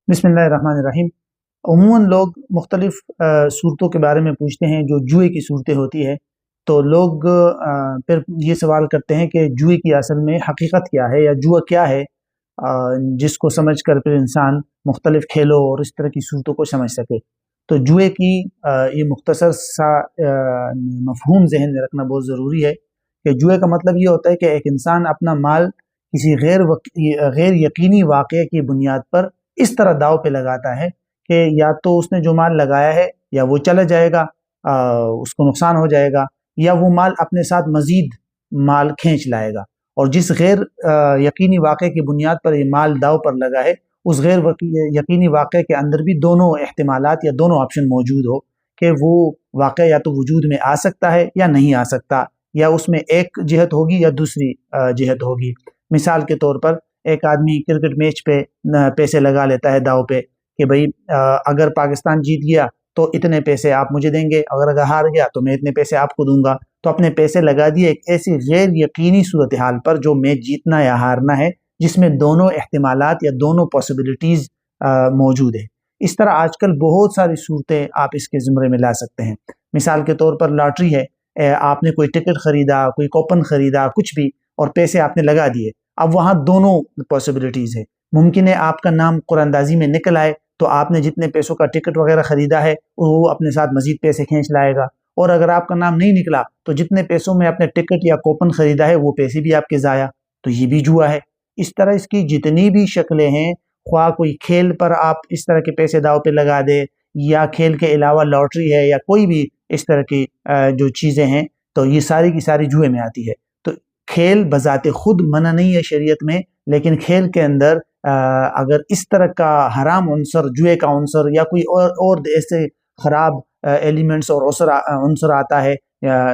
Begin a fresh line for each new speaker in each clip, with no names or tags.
बिस्मिल्लाहिर्रहमानिर्रहीम। अमूमन लोग मुख्तलिफ सूरतों के बारे में पूछते हैं जो जुए की सूरतें होती है, तो लोग फिर ये सवाल करते हैं कि जुए की असल में हकीकत क्या है या जुआ क्या है, जिसको समझ कर फिर इंसान मुख्तलिफ खेलों और इस तरह की सूरतों को समझ सके। तो जुए की ये मुख्तसर सा मफहूम जहन में रखना बहुत ज़रूरी है कि जुए का मतलब ये होता है कि एक इंसान अपना माल किसी गैर यकीनी वाक़े की बुनियाद पर इस तरह दाव पे लगाता है कि या तो उसने जो माल लगाया है या वो चला जाएगा, उसको नुकसान हो जाएगा, या वो माल अपने साथ मज़ीद माल खींच लाएगा। और जिस गैर यकीनी वाक़े की बुनियाद पर ये माल दाव पर लगा है, उस गैर यकीनी वाक़े के अंदर भी दोनों एहतिमालात या दोनों ऑप्शन मौजूद हो कि वो वाक़या या तो वजूद में आ सकता है या नहीं आ सकता, या उसमें एक जिहत होगी या दूसरी जिहत होगी। मिसाल के तौर पर एक आदमी क्रिकेट मैच पे पैसे लगा लेता है दाव पे कि भाई अगर पाकिस्तान जीत गया तो इतने पैसे आप मुझे देंगे, अगर हार गया तो मैं इतने पैसे आपको दूंगा। तो अपने पैसे लगा दिए एक ऐसी गैर यकीनी सूरत हाल पर जो मैच जीतना या हारना है, जिसमें दोनों एहतिमालात या दोनों पॉसिबिलिटीज़ मौजूद है। इस तरह आजकल बहुत सारी सूरतें आप इसके ज़ुमरे में ला सकते हैं। मिसाल के तौर पर लॉटरी है, आपने कोई टिकट ख़रीदा, कोई कूपन ख़रीदा, कुछ भी, और पैसे आपने लगा दिए। अब वहाँ दोनों पॉसिबिलिटीज़ है। मुमकिन है आपका नाम कुरानदाजी में निकल आए तो आपने जितने पैसों का टिकट वगैरह ख़रीदा है वो अपने साथ मज़ीद पैसे खींच लाएगा, और अगर आपका नाम नहीं निकला तो जितने पैसों में आपने टिकट या कूपन ख़रीदा है वो पैसे भी आपके ज़ाया। तो ये भी जुआ है। इस तरह इसकी जितनी भी शक्लें हैं, ख्वाह कोई खेल पर आप इस तरह के पैसे दाव पे लगा दे, या खेल के अलावा लॉटरी है, या कोई भी इस तरह की जो चीज़ें हैं, तो ये सारी की सारी जुए में आती है। तो खेल बज़ाते खुद मना नहीं है शरीयत में, लेकिन खेल के अंदर अगर इस तरह का हराम उन्सर, जुए का उन्सर या कोई और ऐसे ख़राब एलिमेंट्स और उन्सर आता है,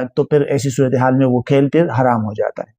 तो फिर ऐसी सूरत हाल में वो खेल फिर हराम हो जाता है।